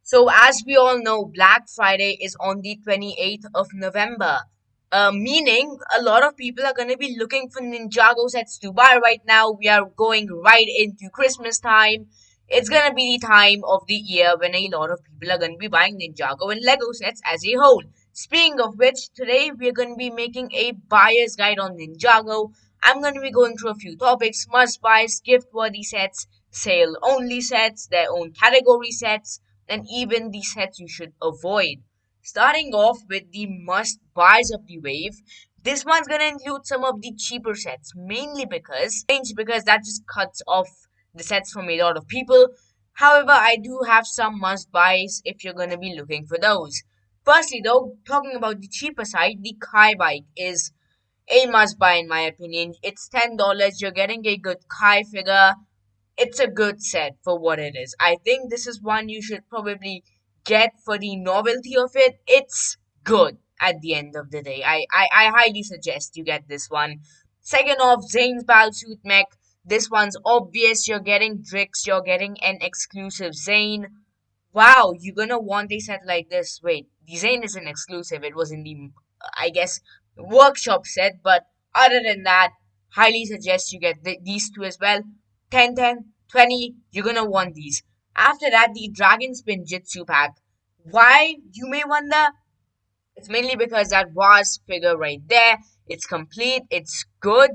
So, as we all know, Black Friday is on the 28th of November, meaning a lot of people are going to be looking for Ninjago sets to buy right now. We are going right into Christmas time. It's going to be the time of the year when a lot of people are going to be buying Ninjago and Lego sets as a whole. Speaking of which, today we're going to be making a buyer's guide on Ninjago. I'm going to be going through a few topics: must buys, gift worthy sets, sale only sets, their own category sets, and even the sets you should avoid. Starting off with the must buys of the wave, this one's gonna include some of the cheaper sets, mainly because that just cuts off the sets from a lot of people. However, I do have some must buys if you're gonna be looking for those. Firstly, though, talking about the cheaper side, the Kai bike is a must buy in my opinion. It's $10. You're getting a good Kai figure. It's a good set for what it is. I think this is one you should probably get for the novelty of it. It's good at the end of the day. I highly suggest you get this one. Second off, Zane's Battle Suit Mech. This one's obvious. You're getting Drix, you're getting an exclusive Zane. Wow, you're gonna want a set like this. Wait, the Zane isn't exclusive. It was in the, I guess, workshop set. But other than that, highly suggest you get these two as well. 10, 10, 20, you're gonna want these. After that, the Dragon Spin Jitsu pack. Why, you may wonder? It's mainly because that Vase figure right there, it's complete, it's good.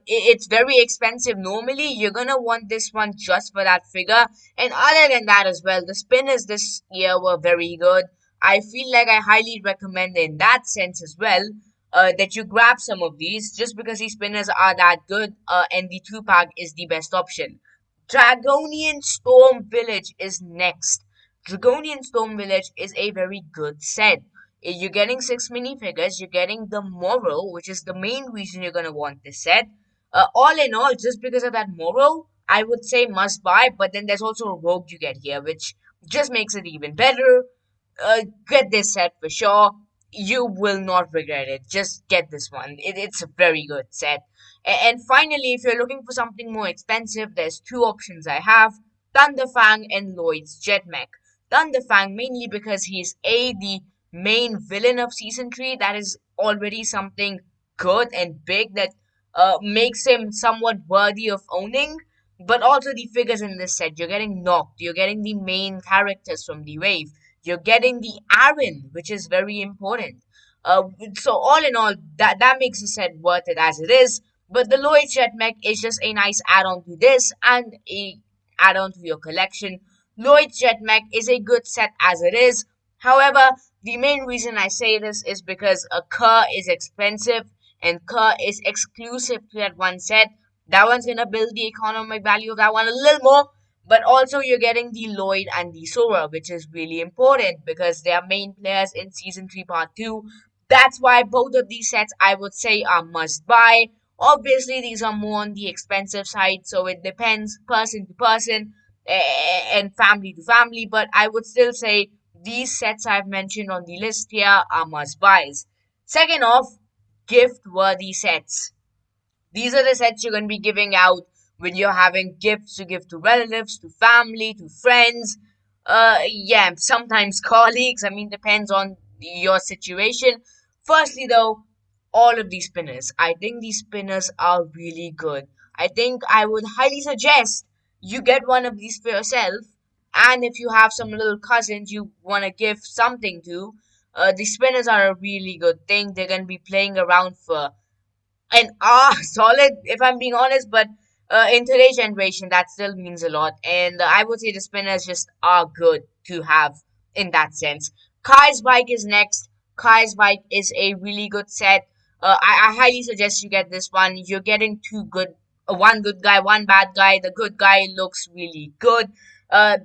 It's very expensive normally. You're gonna want this one just for that figure. And other than that as well, the spinners this year were very good. I feel like I highly recommend in that sense as well, that you grab some of these just because these spinners are that good, and the 2-pack is the best option. Dragonian Storm Village is next. Dragonian Storm Village is a very good set. You're getting 6 minifigures, you're getting the moral, which is the main reason you're gonna want this set. All in all, just because of that moral, I would say must buy, but then there's also a rogue you get here, which just makes it even better. Get this set for sure. You will not regret it. Just get this one. It's a very good set. And finally, if you're looking for something more expensive, there's two options I have: Thunderfang and Lloyd's Jetmech. Thunderfang mainly because he's the main villain of season 3. That is already something good and big that makes him somewhat worthy of owning. But also the figures in this set, you're getting Noct, you're getting the main characters from the wave, you're getting the Aaron, which is very important. So all in all, that makes the set worth it as it is. But the Lloyd Jetmech is just a nice add-on to this and a add-on to your collection. Lloyd Jetmech is a good set as it is. However, the main reason I say this is because a Kerr is expensive and Kerr is exclusive to that one set. That one's gonna build the economic value of that one a little more, but also you're getting the Lloyd and the Sora, which is really important because they are main players in Season 3 Part 2. That's why both of these sets I would say are must buy. Obviously, these are more on the expensive side, so it depends person to person and family to family, but I would still say these sets I've mentioned on the list here are must buys. Second off, gift worthy sets. These are the sets you're going to be giving out when you're having gifts to give to relatives, to family, to friends. Yeah, sometimes colleagues. I mean, depends on your situation. Firstly, though, all of these spinners. I think these spinners are really good. I think I would highly suggest you get one of these for yourself. And if you have some little cousins you want to give something to, the spinners are a really good thing. They're going to be playing around for an hour solid, if I'm being honest, but in today's generation, that still means a lot. And I would say the spinners just are good to have in that sense. Kai's bike is next. Kai's bike is a really good set. I highly suggest you get this one. You're getting two good, one good guy, one bad guy. The good guy looks really good.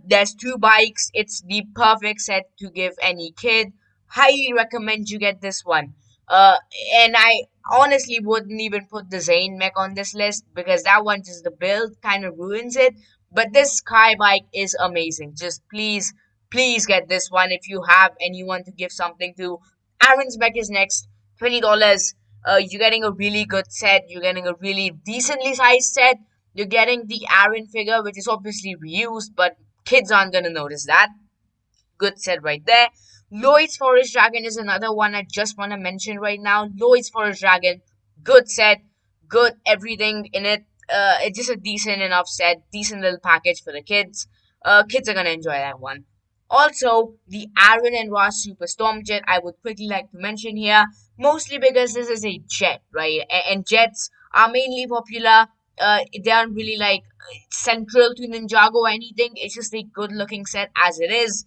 There's two bikes. It's the perfect set to give any kid. Highly recommend you get this one. Uh, and I honestly wouldn't even put the Zane mech on this list because that one just the build kind of ruins it. But this Sky bike is amazing. Just please, please get this one if you have anyone to give something to. Aaron's mech is next, $20. You're getting a really good set. You're getting a really decently sized set. You're getting the Aaron figure, which is obviously reused, but kids aren't gonna notice that. good set right there. Lloyd's Forest Dragon is another one I just want to mention right now. Lloyd's Forest Dragon, good set, good everything in it. It's just a decent enough set, decent little package for the kids. Kids are gonna enjoy that one. Also, the Aaron and Ross Super Storm Jet, I would quickly like to mention here, mostly because this is a jet, right? And jets are mainly popular. They aren't really like central to Ninjago or anything. It's just a good looking set as it is.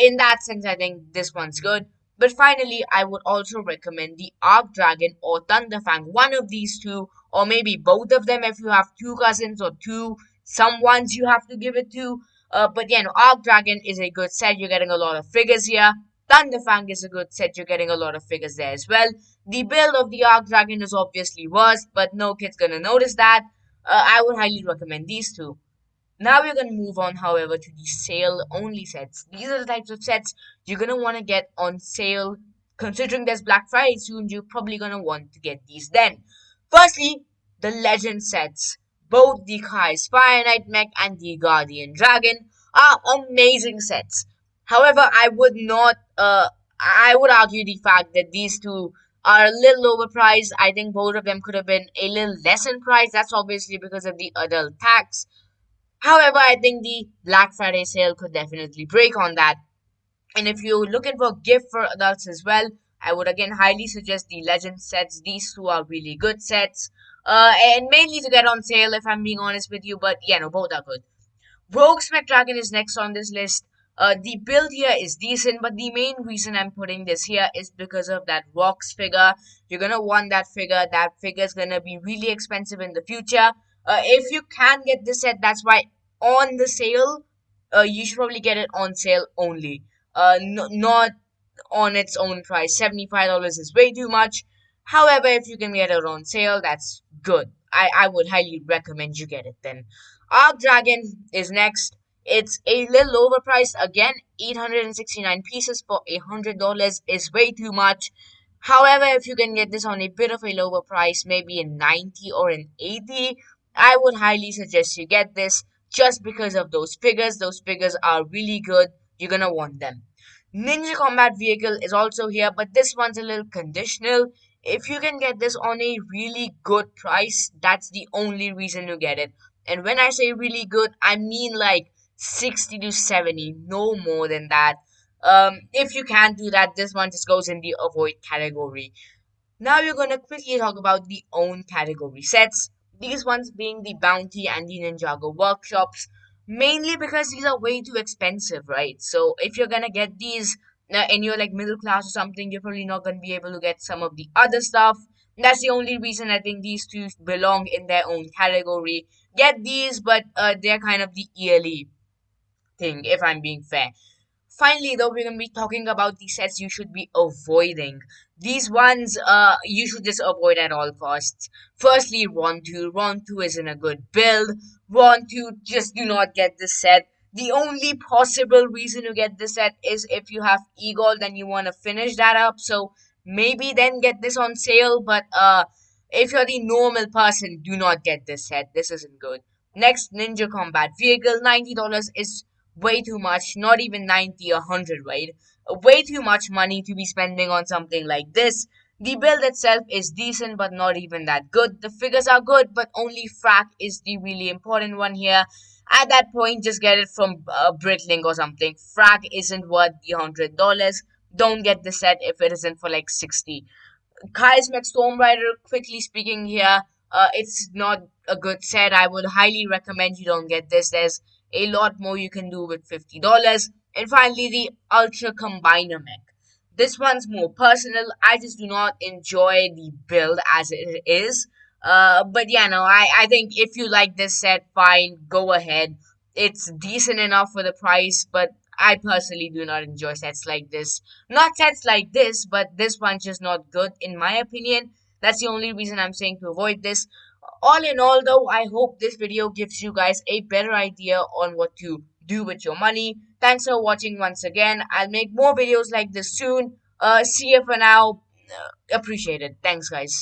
In that sense, I think this one's good. But finally, I would also recommend the Arc Dragon or Thunderfang, one of these two, or maybe both of them if you have two cousins or two someones you have to give it to. But yeah, no, Arc Dragon is a good set. You're getting a lot of figures here. Thunderfang is a good set. You're getting a lot of figures there as well. The build of the Arc Dragon is obviously worse, but no kid's gonna notice that. I would highly recommend these two. Now we're gonna move on, however, to the sale only sets. These are the types of sets you're gonna want to get on sale. Considering there's Black Friday soon, you're probably gonna want to get these then. Firstly, the Legend sets. Both the Kai's Fire Knight Mech and the Guardian Dragon are amazing sets. However, I would argue the fact that these two are a little overpriced. I think both of them could have been a little less in price. That's obviously because of the adult tax. However, I think the Black Friday sale could definitely break on that. And if you're looking for a gift for adults as well, I would again highly suggest the Legend sets. These two are really good sets. And mainly to get on sale if I'm being honest with you, but yeah, no, both are good. Rogue Dragon is next on this list. The build here is decent, but the main reason I'm putting this here is because of that Rocks figure. You're gonna want that figure. That figure is gonna be really expensive in the future. If you can get this set, that's why on the sale, you should probably get it on sale only. Not on its own price. $75 is way too much. However, if you can get it on sale, that's good. I would highly recommend you get it then. Arc Dragon is next. It's a little overpriced. Again, 869 pieces for $100 is way too much. However, if you can get this on a bit of a lower price, maybe in 90 or in 80, I would highly suggest you get this just because of those figures. Those figures are really good. You're gonna want them. Ninja Combat Vehicle is also here, but this one's a little conditional. If you can get this on a really good price, that's the only reason to get it. And when I say really good, I mean like 60 to 70, no more than that. If you can't do that, this one just goes in the avoid category. Now we're gonna quickly talk about the own category sets. These ones being the Bounty and the Ninjago workshops, mainly because these are way too expensive, right? So if you're gonna get these and you're like middle class or something, you're probably not gonna be able to get some of the other stuff. That's the only reason I think these two belong in their own category. Get these, but they're kind of the yearly thing, if I'm being fair. Finally, though, we're gonna be talking about the sets you should be avoiding. These ones, you should just avoid at all costs. Firstly, Ron 2. Ron 2 isn't a good build. Ron 2, just do not get this set. The only possible reason to get this set is if you have Eagle, then you want to finish that up. So maybe then get this on sale. But if you're the normal person, do not get this set. This isn't good. Next, Ninja Combat Vehicle. $90 is way too much. Not even 90 or 100, right? Way too much money to be spending on something like this. The build itself is decent, but not even that good. The figures are good, but only Frack is the really important one here. At that point, just get it from Bricklink or something. Frack isn't worth the $100. Don't get the set if it isn't for like 60. Kai's Mech Storm Rider, quickly speaking here, it's not a good set. I would highly recommend you don't get this. There's a lot more you can do with $50. And finally, the Ultra Combiner Mech. This one's more personal. I just do not enjoy the build as it is. But yeah, no, I think if you like this set, fine, go ahead. It's decent enough for the price, but I personally do not enjoy sets like this. Not sets like this, but this one's just not good in my opinion. That's the only reason I'm saying to avoid this. All in all, though, I hope this video gives you guys a better idea on what to do with your money. Thanks for watching once again. I'll make more videos like this soon. See you for now. Appreciate it. Thanks, guys.